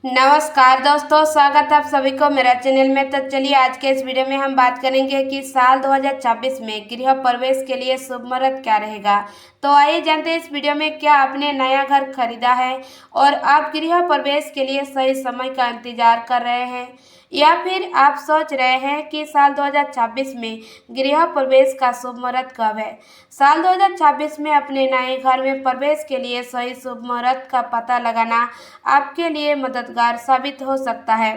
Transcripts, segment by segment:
नमस्कार दोस्तों, स्वागत है आप सभी को मेरा चैनल में। तो चलिए आज के इस वीडियो में हम बात करेंगे कि साल 2026 में गृह प्रवेश के लिए शुभ मुहूर्त क्या रहेगा। तो आइए जानते हैं इस वीडियो में, क्या आपने नया घर खरीदा है और आप गृह प्रवेश के लिए सही समय का इंतजार कर रहे हैं, या फिर आप सोच रहे हैं कि साल 2026 में गृह प्रवेश का शुभ मुहूर्त कब है। साल 2026 में अपने नए घर में प्रवेश के लिए सही शुभ मुहूर्त का पता लगाना आपके लिए मददगार साबित हो सकता है।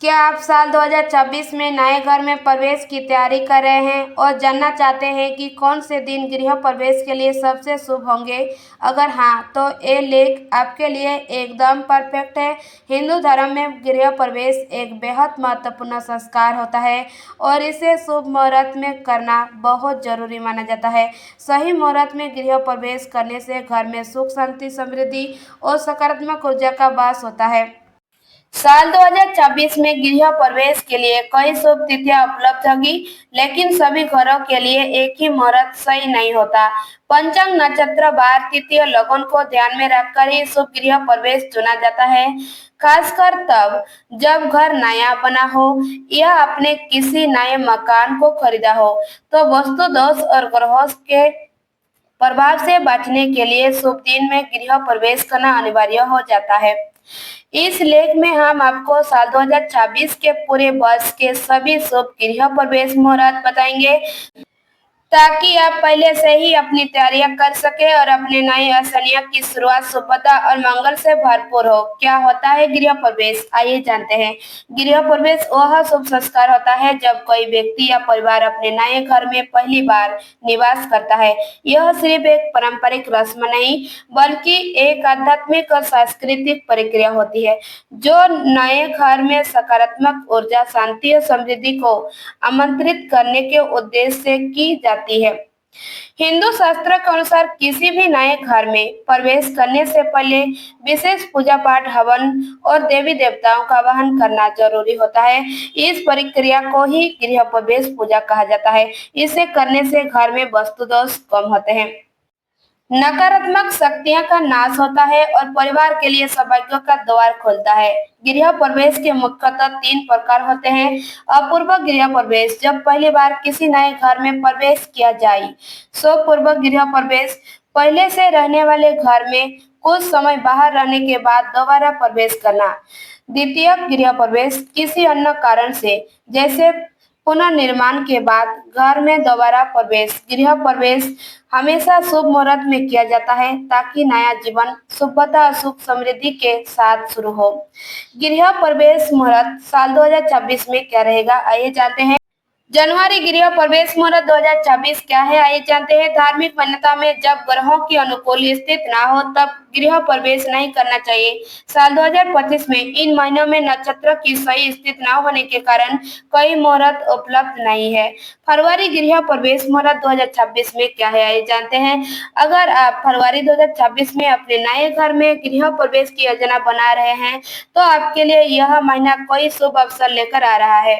क्या आप साल 2026 में नए घर में प्रवेश की तैयारी कर रहे हैं और जानना चाहते हैं कि कौन से दिन गृह प्रवेश के लिए सबसे शुभ होंगे? अगर हाँ, तो ये लेख आपके लिए एकदम परफेक्ट है। हिंदू धर्म में गृह प्रवेश एक बेहद महत्वपूर्ण संस्कार होता है और इसे शुभ मुहूर्त में करना बहुत जरूरी माना जाता है। सही मुहूर्त में गृह प्रवेश करने से घर में सुख, शांति, समृद्धि और सकारात्मक ऊर्जा का वास होता है। साल 2026 में गृह प्रवेश के लिए कई शुभ तिथियां उपलब्ध होगी, लेकिन सभी घरों के लिए एक ही मुहूर्त सही नहीं होता। पंचांग, नक्षत्र, वार, तिथि और लगन को ध्यान में रखकर ही शुभ गृह प्रवेश चुना जाता है, खासकर तब जब घर नया बना हो या आपने किसी नए मकान को खरीदा हो। तो वास्तु दोष और ग्रहों के प्रभाव से बचने के लिए शुभ दिन में गृह प्रवेश करना अनिवार्य हो जाता है। इस लेख में हम आपको साल 2026 के पूरे वर्ष के सभी शुभ गृह प्रवेश मुहूर्त बताएंगे, ताकि आप पहले से ही अपनी तैयारियां कर सके और अपने नए असनिया की शुरुआत शुभता और मंगल से भरपूर हो। क्या होता है गृह प्रवेश, आइए जानते हैं। गृह प्रवेश वह शुभ संस्कार होता है जब कोई व्यक्ति या परिवार अपने नए घर में पहली बार निवास करता है। यह सिर्फ एक पारंपरिक रस्म नहीं, बल्कि एक आध्यात्मिक और सांस्कृतिक प्रक्रिया होती है, जो नए घर में सकारात्मक ऊर्जा, शांति और समृद्धि को आमंत्रित करने के उद्देश्य से की जाती है। हिंदू शास्त्र के अनुसार किसी भी नए घर में प्रवेश करने से पहले विशेष पूजा पाठ, हवन और देवी देवताओं का आवाहन करना जरूरी होता है। इस प्रक्रिया को ही गृह प्रवेश पूजा कहा जाता है। इसे करने से घर में वास्तु दोष कम होते हैं, नकारात्मक शक्तियों का नाश होता है और परिवार के लिए सौभाग्य का द्वार खुलता है। गृह प्रवेश के मुख्यतः 3 प्रकार होते हैं। अपूर्व गृह प्रवेश, जब पहली बार किसी नए घर में प्रवेश किया जाए। स्वपूर्व गृह प्रवेश, पहले से रहने वाले घर में कुछ समय बाहर रहने के बाद दोबारा प्रवेश करना। द्वितीय गृह प्रवेश, किसी अन्य कारण से, जैसे पुनर्निर्माण के बाद घर में दोबारा प्रवेश। गृह प्रवेश हमेशा शुभ मुहूर्त में किया जाता है, ताकि नया जीवन शुभता और सुख समृद्धि के साथ शुरू हो। गृह प्रवेश मुहूर्त साल 2026 में क्या रहेगा, आइए जानते हैं। जनवरी गृह प्रवेश मुहूर्त 2026 क्या है, आइए जानते हैं। धार्मिक मान्यता में जब ग्रहों की अनुकूल स्थिति ना हो तब गृह प्रवेश नहीं करना चाहिए। साल 2025 में इन महीनों में नक्षत्र की सही स्थिति न होने के कारण कई मुहूर्त उपलब्ध नहीं है। फरवरी गृह प्रवेश मुहूर्त 2026 में क्या है, आइए जानते हैं। अगर आप फरवरी 2026 में अपने नए घर में गृह प्रवेश की योजना बना रहे हैं, तो आपके लिए यह महीना कोई शुभ अवसर लेकर आ रहा है।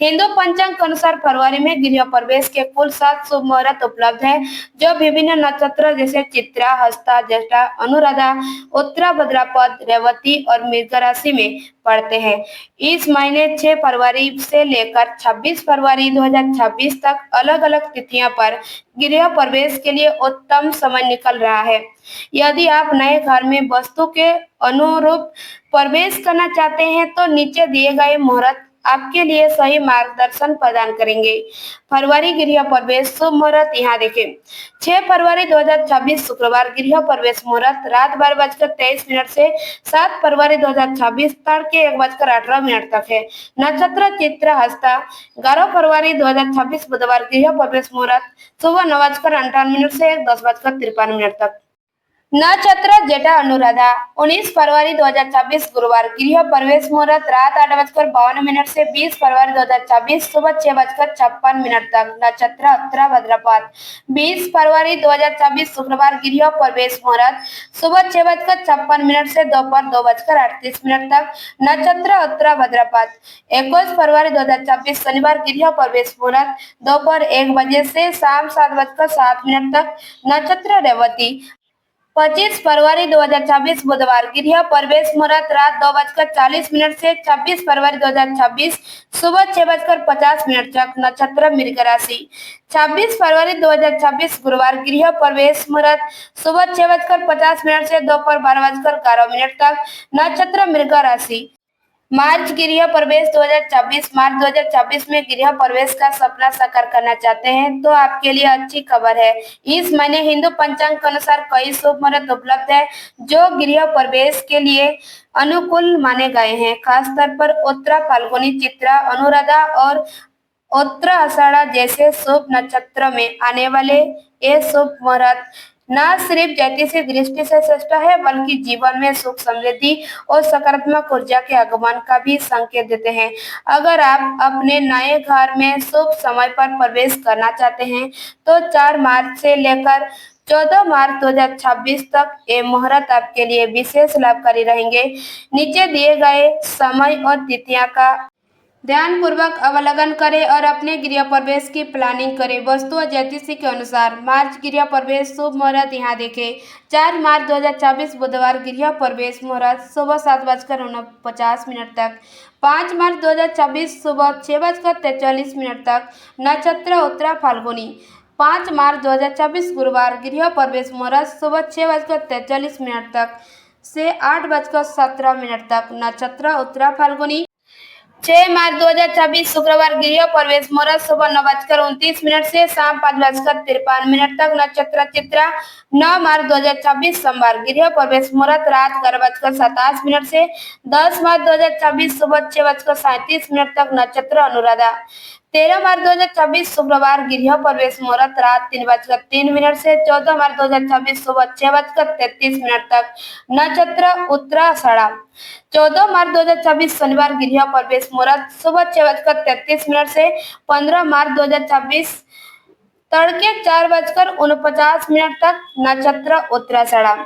हिंदू पंचांग के अनुसार फरवरी में गृह प्रवेश के कुल 7 शुभ मुहूर्त उपलब्ध है, जो विभिन्न नक्षत्र जैसे चित्रा, हस्ता, ज्येष्ठा, अनुराधा, उत्तरा भाद्रपद, रेवती और मृग राशि में पड़ते हैं। इस महीने 6 फरवरी से लेकर 26 फरवरी 2026 तक अलग अलग तिथियों पर गृह प्रवेश के लिए उत्तम समय निकल रहा है। यदि आप नए घर में वास्तु के अनुरूप प्रवेश करना चाहते हैं, तो नीचे दिए गए मुहूर्त आपके लिए सही मार्गदर्शन प्रदान करेंगे। फरवरी गृह प्रवेश शुभ मुहूर्त यहाँ देखें। 6 फरवरी 2026 शुक्रवार गृह प्रवेश मुहूर्त रात 12:23 से 7 फरवरी 2026 तड़के 1:18 तक है। नक्षत्र चित्र, हस्ता। 11 फरवरी 2026 बुधवार गृह प्रवेश मुहूर्त सुबह 9:58 से 10:53 तक। नक्षत्र जेठा, अनुराधा। 19 फरवरी 2026 गुरुवार गृह प्रवेश मुहूर्त रात 8:52 से 20 फरवरी 2026 सुबह 6:56 तक। नक्षत्र उत्तरा भाद्रपद। 20 फरवरी 2026 शुक्रवार गृह प्रवेश मुहूर्त सुबह 6:56 से दोपहर 2:38 तक। नक्षत्र उत्तरा भाद्रपद। 21 फरवरी 2026 शनिवार गृह प्रवेश मुहूर्त दोपहर 1 बजे से शाम 7:07 तक। नक्षत्र रेवती। 25 फरवरी 2026 बुधवार गृह प्रवेश मुहूर्त रात 2:40 से 26 फरवरी 2026 सुबह 6:50 तक नक्षत्र मृग राशि। 26 फरवरी 2026 गुरुवार गृह प्रवेश मुहूर्त सुबह 6:50 से दोपहर 12:11 तक नक्षत्र मृग राशि। मार्च गृह प्रवेश 2026 मार्च 2026 में गृह प्रवेश का सपना साकार करना चाहते हैं तो आपके लिए अच्छी खबर है। इस महीने हिंदू पंचांग के अनुसार कई शुभ मुहूर्त उपलब्ध है जो गृह प्रवेश के लिए अनुकूल माने गए हैं। खासतौर पर उत्तरा फाल्गुनी चित्रा अनुराधा और उत्तरा आषाढ़ा जैसे शुभ नक्षत्र में आने वाले ये शुभ मुहूर्त न सिर्फ ज्योतिषीय दृष्टि से श्रेष्ठ है बल्कि जीवन में सुख समृद्धि और सकारात्मक ऊर्जा के आगमन का भी संकेत देते हैं। अगर आप अपने नए घर में शुभ समय पर प्रवेश करना चाहते हैं तो 4 मार्च से लेकर 14 मार्च 2026 तक ये मुहूर्त आपके लिए विशेष लाभकारी रहेंगे। नीचे दिए गए समय और तिथियां का ध्यान पूर्वक अवलोकन करें और अपने गृह प्रवेश की प्लानिंग करें। वस्तु और ज्योतिषी के अनुसार मार्च गृह प्रवेश शुभ मुहूर्त यहाँ देखें। 4 मार्च 2026 बुधवार गृह प्रवेश मुहूर्त सुबह 7:49 तक। 5 मार्च 2026 सुबह 6:43 तक नक्षत्र उत्तरा फाल्गुनी। 5 मार्च 2026 गुरुवार गृह प्रवेश मुहूर्त सुबह 6:43 तक से 8:17 तक नक्षत्र उत्तरा फाल्गुनी। 6 मार्च 2026 शुक्रवार गृह प्रवेश मुहूर्त सुबह 9:29 से शाम 5:53 तक नक्षत्र चित्रा। 9 मार्च 2026 सोमवार गृह प्रवेश मुहूर्त रात 11:27 से 10 मार्च 2026 सुबह 6:37 तक नक्षत्र अनुराधा। 13 मार्च 2026 शुक्रवार गृह प्रवेश मुहूर्त रात 3:03 से 14 मार्च 2026 सुबह 6:33 तक नक्षत्र उत्तराषाढ़ा। 14 मार्च 2026 शनिवार गृह प्रवेश मुहूर्त सुबह 6:33 से 15 मार्च 2026 तड़के 4:49 तक नक्षत्र उत्तराषाढ़ा।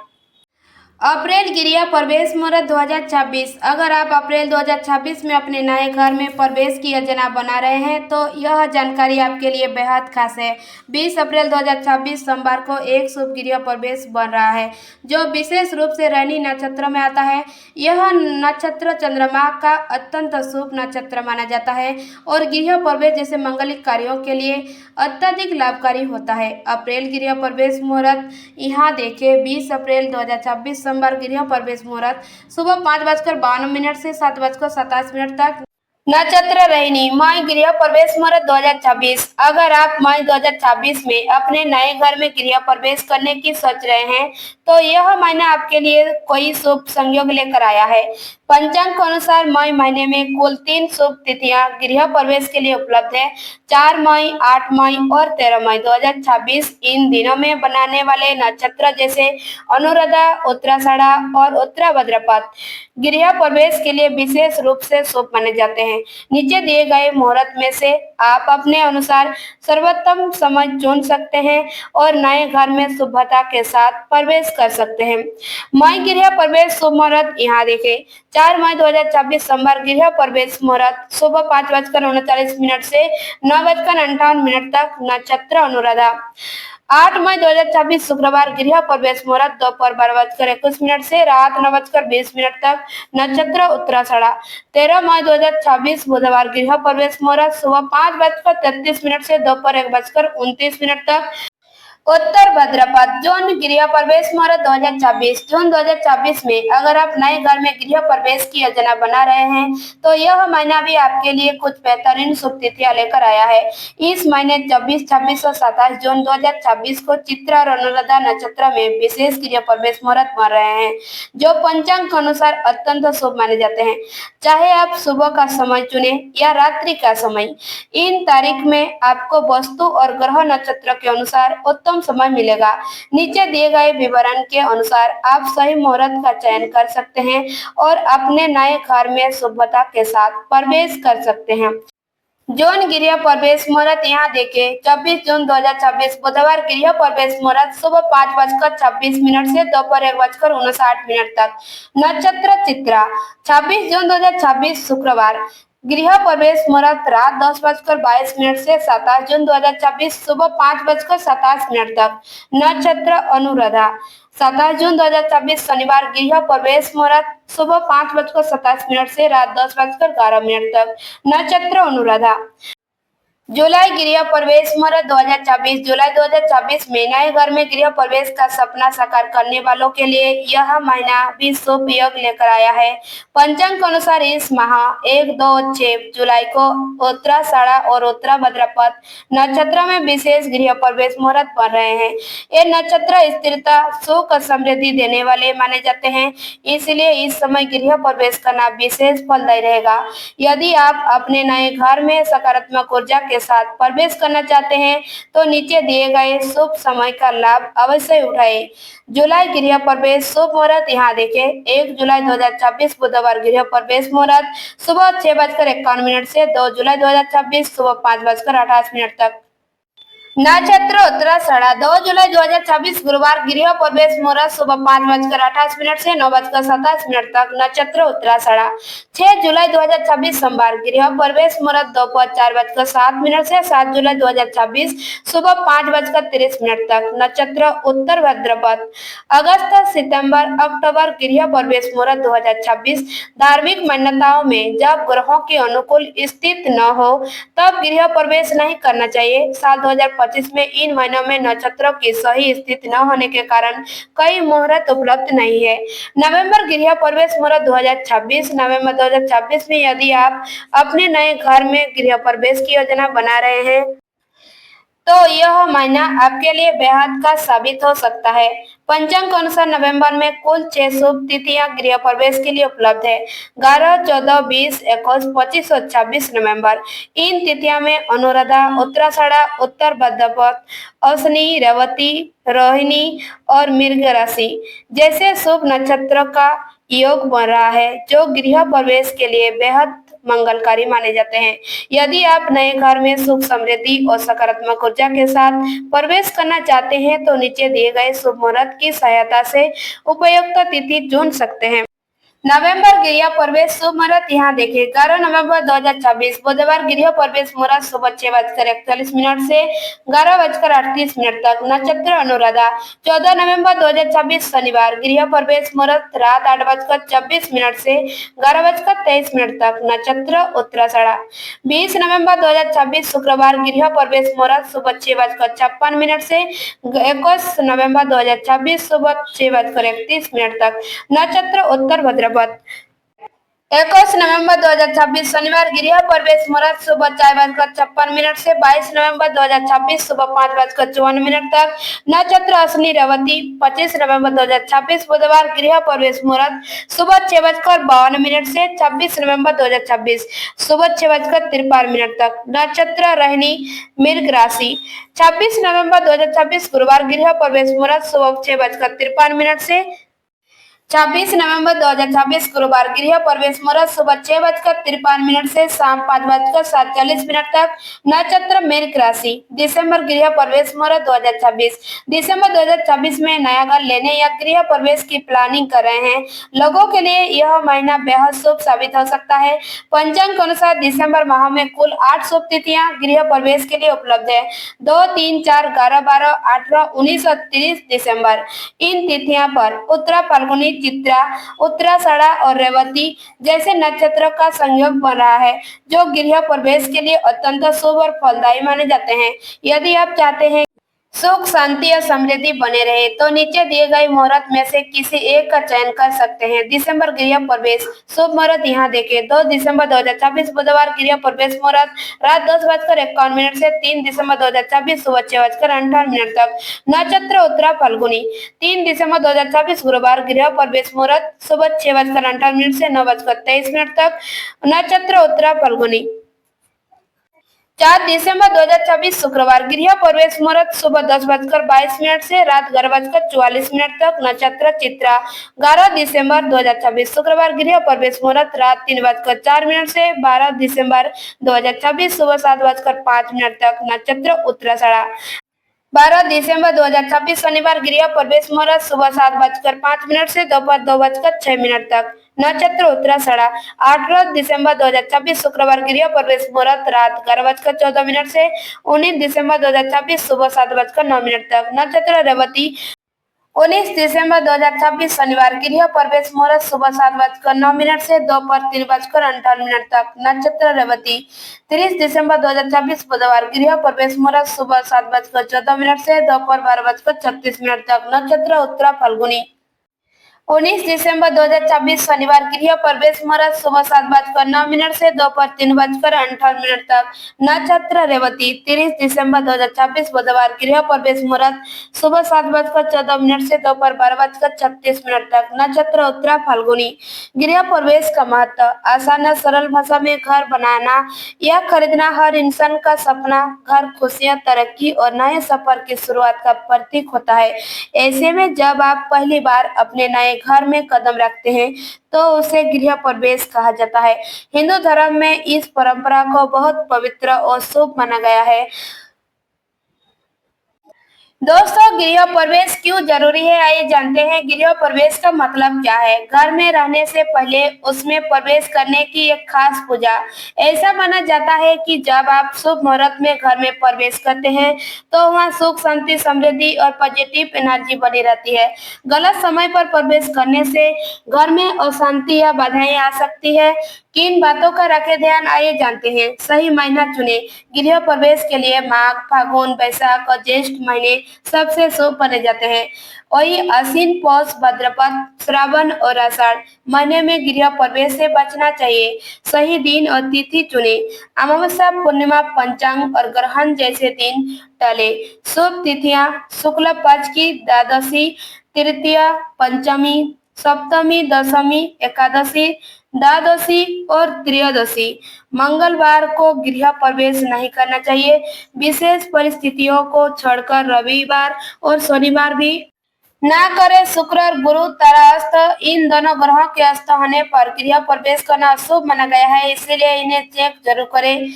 अप्रैल गृह प्रवेश मुहूर्त 2026 अगर आप अप्रैल 2026 में अपने नए घर में प्रवेश की योजना बना रहे हैं तो यह जानकारी आपके लिए बेहद खास है। 20 अप्रैल 2026 सोमवार को एक शुभ गृह प्रवेश बन रहा है जो विशेष रूप से रोहिणी नक्षत्र में आता है। यह नक्षत्र चंद्रमा का अत्यंत शुभ नक्षत्र माना जाता है और गृह प्रवेश जैसे मांगलिक कार्यों के लिए अत्यधिक लाभकारी होता है। अप्रैल गृह प्रवेश मुहूर्त यहाँ देखें। 20 अप्रैल 2026 सोमवार गृह प्रवेश मुहूर्त सुबह 5:52 से 7:27 तक नक्षत्र रोहिणी। मई गृह प्रवेश मुहूर्त 2026 अगर आप मई 2026 में अपने नए घर में गृह प्रवेश करने की सोच रहे हैं तो यह महीना आपके लिए कोई शुभ संयोग लेकर आया है। पंचांग के अनुसार मई महीने में कुल 3 शुभ तिथियां गृह प्रवेश के लिए उपलब्ध है। 4 मई 8 मई और 13 मई 2026 इन दिनों में बनाने वाले नक्षत्र जैसे अनुराधा उत्तराषाढ़ा और उत्तरा भाद्रपद गृह प्रवेश के लिए विशेष रूप से शुभ माने जाते हैं। नीचे दिए गए मुहूर्त में से आप अपने अनुसार सर्वोत्तम समय चुन सकते हैं और नए घर में शुभता के साथ प्रवेश कर सकते हैं। मई गृह प्रवेश शुभ मुहूर्त यहाँ देखें। 4 मई 2026 सोमवार गृह प्रवेश मुहूर्त सुबह 5:39 से 9:58 तक नक्षत्र अनुराधा। 8 मई 2026 शुक्रवार गृह प्रवेश मुहूर्त दोपहर 12:21 से रात 9:20 तक नक्षत्र उत्तराषाढ़ा। 13 मई 2026 बुधवार गृह प्रवेश मुहूर्त सुबह 5:33 से दोपहर 1:29 तक उत्तर भाद्रपद। जून गृह प्रवेश मुहूर्त 2026 जून 2026 में अगर आप नए घर में गृह प्रवेश की योजना बना रहे हैं तो यह महीना भी आपके लिए कुछ बेहतरीन शुभ तिथियां लेकर आया है। इस महीने 24, 26 और 27 जून 2026 को चित्रा और अनुराधा नक्षत्र में विशेष गृह प्रवेश मुहूर्त बन रहे हैं जो पंचांग के अनुसार अत्यंत शुभ माने जाते हैं। चाहे आप सुबह का समय चुने या रात्रि का समय, इन तारीख में आपको वस्तु और ग्रह नक्षत्र के अनुसार उत्तम समय मिलेगा। नीचे दिए गए विवरण के अनुसार आप सही मुहूर्त का चयन कर सकते हैं और अपने नए घर में शुभता के साथ प्रवेश कर सकते हैं। जून गृह प्रवेश मुहूर्त यहाँ देखें। 24 जून 2026 बुधवार गृह प्रवेश मुहूर्त सुबह 5:26 से दोपहर 1:59 तक नक्षत्र चित्रा। 26 जून 2026 शुक्रवार गृह प्रवेश मुहूर्त रात 10:22 से 27 जून 2026 सुबह 5:27 तक। नक्षत्र अनुराधा। 27 जून 2026 शनिवार गृह प्रवेश मुहूर्त सुबह 5:27 से रात 10:11 तक। नक्षत्र अनुराधा। जुलाई गृह प्रवेश मुहूर्त 2026। जुलाई 2026 में नए घर में गृह प्रवेश का सपना साकार करने वालों के लिए यह महीना भी शुभ योग लेकर आया है। पंचांग के अनुसार इस माह 1, 2, 6 जुलाई को उत्तराषाढ़ा और उत्तरा भाद्रपद नक्षत्र में विशेष गृह प्रवेश मुहूर्त बन रहे हैं। ये नक्षत्र स्थिरता, सुख और समृद्धि देने वाले माने जाते हैं, इसलिए इस समय गृह प्रवेश करना विशेष फलदायी रहेगा। यदि आप अपने नए घर में सकारात्मक ऊर्जा के साथ प्रवेश करना चाहते हैं तो नीचे दिए गए शुभ समय का लाभ अवश्य उठाएं। जुलाई गृह प्रवेश शुभ मुहूर्त यहाँ देखें। 1 जुलाई 2026 बुधवार गृह प्रवेश मुहूर्त सुबह 6:51 से 2 जुलाई 2026 सुबह 5:28 तक। नक्षत्र उत्तराषाढ़ा। 2 जुलाई 2026 गुरुवार गृह प्रवेश मुहूर्त सुबह 5:28 से 9:27 तक। नक्षत्र उत्तराषाढ़ा। 6 जुलाई 2026 सोमवार गृह प्रवेश मुहूर्त दोपहर 4:07 से 7 जुलाई 2026 सुबह 5:30 तक। नक्षत्र उत्तर भाद्रपद। अगस्त, सितंबर, अक्टूबर गृह प्रवेश मुहूर्त 2026। धार्मिक मान्यताओं में जब ग्रहों की अनुकूल स्थिति न हो तब गृह प्रवेश नहीं करना चाहिए। साल 2025 में इन महीनों में नक्षत्रों की सही स्थिति न होने के कारण कई मुहूर्त उपलब्ध नहीं है। नवंबर गृह प्रवेश मुहूर्त 2026। नवंबर 2026 में यदि आप अपने नए घर में गृह प्रवेश की योजना बना रहे हैं तो यह महीना आपके लिए बेहद खास साबित हो सकता है। पंचांग के अनुसार नवंबर में कुल 6 शुभ तिथियां गृह प्रवेश के लिए उपलब्ध है। 11, 14, 20, 21, 25 और 26 नवंबर। इन तिथियों में अनुराधा, उत्तराषाढ़ा, उत्तर भाद्रपद, अश्विनी, रेवती, रोहिणी और मृग राशि जैसे शुभ नक्षत्रों का योग बन रहा है, जो गृह प्रवेश के लिए बेहद मंगलकारी माने जाते हैं। यदि आप नए घर में सुख, समृद्धि और सकारात्मक ऊर्जा के साथ प्रवेश करना चाहते हैं तो नीचे दिए गए शुभ मुहूर्त की सहायता से उपयुक्त तिथि चुन सकते हैं। नवंबर गृह प्रवेश शुभ मुहूर्त यहाँ देखें। 11 नवंबर 2026 बुधवार गृह प्रवेश मुहूर्त सुबह 6:41 से 11:38 तक। नक्षत्र अनुराधा। 14 नवंबर 2026 शनिवार गृह प्रवेश मुहूर्त रात 8:24 से 11:23 तक। नक्षत्र उत्तराषाढ़ा। 20 नवंबर 2026 शुक्रवार गृह प्रवेश मुहूर्त सुबह 6:56 से 21 नवंबर 2026 सुबह 6:31 तक। नक्षत्र उत्तर भाद्रपद। 21 नवंबर 2026 शनिवार गृह प्रवेश मुहूर्त सुबह 4:56 से 22 नवंबर 2026 सुबह 5:54 तक। नक्षत्र अश्विनी, रेवती। 25 नवंबर 2026 बुधवार गृह प्रवेश मुहूर्त सुबह 6:52 से 26 नवंबर 2026 सुबह 6:53 तक। नक्षत्र रोहिणी, मृग राशि। 26 नवंबर 2026 गुरुवार गृह प्रवेश मुहूर्त सुबह 6:53 से 26 नवंबर 2026 गुरुवार गृह प्रवेश मुहूर्त सुबह 6:53 से शाम 5:47 तक। नक्षत्र मृग राशि। दिसंबर गृह प्रवेश मुहूर्त 2026। दिसंबर 2026 में नया घर लेने या गृह प्रवेश की प्लानिंग कर रहे हैं लोगों के लिए यह महीना बेहद शुभ साबित हो सकता है। पंचांग के अनुसार दिसंबर माह में कुल 8 शुभ तिथियां गृह प्रवेश के लिए उपलब्ध है। 2, 3, 4, 11, 12, 18, 19 और 30 दिसंबर। इन तिथियों पर उत्तरा फाल्गुनी, चित्रा, उत्तराषाढ़ा और रेवती जैसे नक्षत्रों का संयोग बन रहा है, जो गृह प्रवेश के लिए अत्यंत शुभ और फलदायी माने जाते हैं। यदि आप चाहते हैं सुख, शांति और समृद्धि बने रहे तो नीचे दिए गए मुहूर्त में से किसी एक का चयन कर सकते हैं। दिसंबर गृह प्रवेश शुभ मुहूर्त यहाँ देखें। 2 दिसंबर 2026 बुधवार गृह प्रवेश मुहूर्त रात 10:51 से 3 दिसंबर 2026 सुबह 6:58 तक। नक्षत्र उत्तरा फाल्गुनी। 3 दिसंबर 2026 गुरुवार गृह प्रवेश मुहूर्त सुबह 6:58 से 9:23 तक। नक्षत्र उत्तरा फाल्गुनी। 4 दिसंबर 2026 शुक्रवार गृह प्रवेश मुहूर्त सुबह 10:22 से रात 11:44 तक। नक्षत्र चित्रा। 11 दिसंबर 2026 शुक्रवार गृह प्रवेश मुहूर्त रात 3:04 से 12 दिसंबर 2026 सुबह 7:05 तक। नक्षत्र उत्तराषाढ़ा। 12 दिसंबर 2026 शनिवार गृह प्रवेश मुहूर्त सुबह 7:05 से दोपहर 2:06 तक। नक्षत्र उत्तराषाढ़ा। 18 दिसंबर 2026 शुक्रवार गृह प्रवेश मुहूर्त रात 11:14 से 19 दिसंबर 2026 सुबह 7:09 तक। नक्षत्र रेवती। 19 दिसंबर 2026 शनिवार गृह प्रवेश मुहूर्त सुबह 7:09 से दोपहर 3:58 तक। नक्षत्र रेवती। 30 दिसंबर 2026 बुधवार गृह प्रवेश मुहूर्त सुबह 7:14 से दोपहर 12:36 तक। नक्षत्र उत्तरा फाल्गुनी। 19 दिसंबर 2026 शनिवार गृह प्रवेश मुहूर्त सुबह 7:09 से दोपहर 3:58 तक। नक्षत्र रेवती। 30 दिसंबर 2026 बुधवार गृह प्रवेश मुहूर्त सुबह 7:14 से दोपहर 12:36 तक। नक्षत्र उत्तरा फाल्गुनी। गृह प्रवेश का महत्व। आसान और सरल भाषा में घर बनाना या खरीदना हर इंसान का सपना। घर खुशियां, तरक्की और नए सफर की शुरुआत का प्रतीक होता है। ऐसे में जब आप पहली बार अपने नए घर में कदम रखते हैं तो उसे गृह प्रवेश कहा जाता है। हिंदू धर्म में इस परंपरा को बहुत पवित्र और शुभ माना गया है। दोस्तों, गृह प्रवेश क्यों जरूरी है, आइए जानते हैं गृह प्रवेश का मतलब क्या है। घर में रहने से पहले उसमें प्रवेश करने की एक खास पूजा। ऐसा माना जाता है कि जब आप शुभ मुहूर्त में घर में प्रवेश करते हैं तो वहाँ सुख, शांति, समृद्धि और पॉजिटिव एनर्जी बनी रहती है। गलत समय पर प्रवेश करने से घर में अशांति या बाधाएं आ सकती है। किन बातों का रखें ध्यान, आइए जानते हैं। सही महीना चुने। गृह प्रवेश के लिए माघ, फागुन, बैसाख और ज्येष्ठ महीने सबसे शुभ माने जाते हैं। वही आश्विन, पौष, भाद्रपद, श्रावण और आषाढ़ महीने में गृह प्रवेश से बचना चाहिए। सही दिन और तिथि चुने। अमावस्या, पूर्णिमा, पंचांग और ग्रहण जैसे दिन टले। शुभ तिथियां शुक्ल पक्ष की द्वादशी, तृतीया, पंचमी, सप्तमी, दशमी, एकादशी, द्वादशी और त्रयोदशी। मंगलवार को गृह प्रवेश नहीं करना चाहिए। विशेष परिस्थितियों को छोड़कर रविवार और शनिवार भी ना करें। शुक्र और गुरु तारा अस्त, इन दोनों ग्रहों के अस्त होने पर गृह प्रवेश करना अशुभ माना गया है, इसीलिए इन्हें चेक जरूर करें।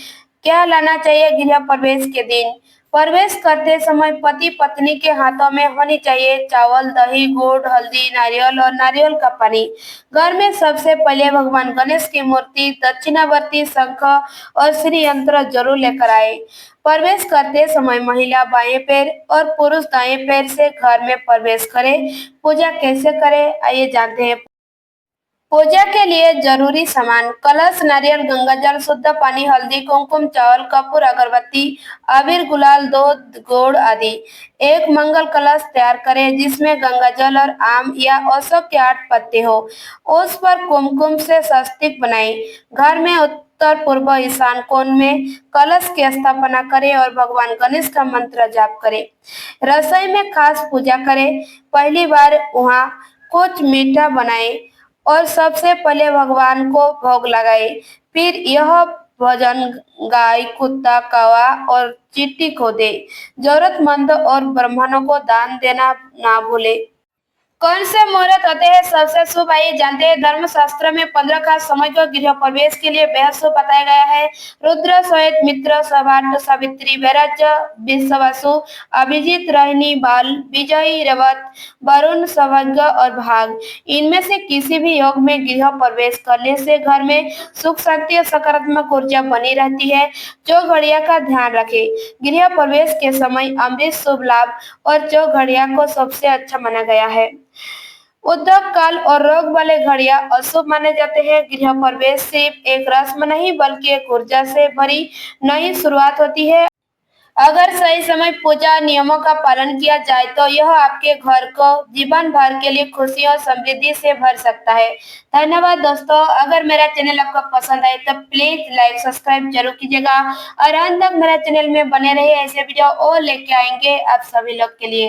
क्या लाना चाहिए गृह प्रवेश के दिन। प्रवेश करते समय पति पत्नी के हाथों में होनी चाहिए चावल, दही, गुड़, हल्दी, नारियल और नारियल का पानी। घर में सबसे पहले भगवान गणेश की मूर्ति, दक्षिणावर्ती शंख और श्री यंत्र जरूर लेकर आए। प्रवेश करते समय महिला बाएं पैर और पुरुष दाएं पैर से घर में प्रवेश करें। पूजा कैसे करें, आइए जानते हैं। पूजा के लिए जरूरी सामान। कलश, नारियल, गंगाजल, शुद्ध पानी, हल्दी, कुमकुम, चावल, कपूर, अगरबत्ती, अबीर, गुलाल, दूध, गुड़ आदि। एक मंगल कलश तैयार करें जिसमें गंगाजल और आम या अशोक के 8 पत्ते हो। उस पर कुमकुम से स्वस्तिक बनाएं। घर में उत्तर पूर्व ईशान कोण में कलश की स्थापना करें और भगवान गणेश का मंत्र जाप करें। रसोई में खास पूजा करें। पहली बार वहाँ कुछ मीठा बनाएं और सबसे पहले भगवान को भोग लगाए। फिर यह भोजन गाय, कुत्ता, कौवा और चींटी को दे। जरूरतमंद और ब्राह्मणों को दान देना ना भूले। कौन से मुहूर्त होते हैं सबसे शुभ, आइए जानते हैं। धर्मशास्त्र में 15 खास समय को गृह प्रवेश के लिए बेहद शुभ बताया गया है। रुद्र, श्वेत, मित्र, सौभाग्य, सावित्री, वैराज्य, विश्वासु, अभिजीत, रोहिणी, बाल, विजयी, रेवत, वरुण, सौभाग्य और भाग। इनमें से किसी भी योग में गृह प्रवेश करने से घर में सुख, शांति और सकारात्मक ऊर्जा बनी रहती है। जो घड़िया का ध्यान रखें। गृह प्रवेश के समय अमृत शुभ लाभ और जो घड़िया को सबसे अच्छा माना गया है। उद्योग काल और रोग वाले घड़ियां अशुभ माने जाते हैं। गृह प्रवेश सिर्फ एक रस्म नहीं बल्कि एक ऊर्जा से भरी नई शुरुआत होती है। अगर सही समय पूजा नियमों का पालन किया जाए तो यह आपके घर को जीवन भर के लिए खुशी और समृद्धि से भर सकता है। धन्यवाद दोस्तों, अगर मेरा चैनल आपको पसंद आए तो प्लीज लाइक, सब्सक्राइब जरूर कीजिएगा और अंत तक मेरा चैनल में बने रहिए। ऐसे वीडियो और लेके आएंगे आप सभी लोग के लिए।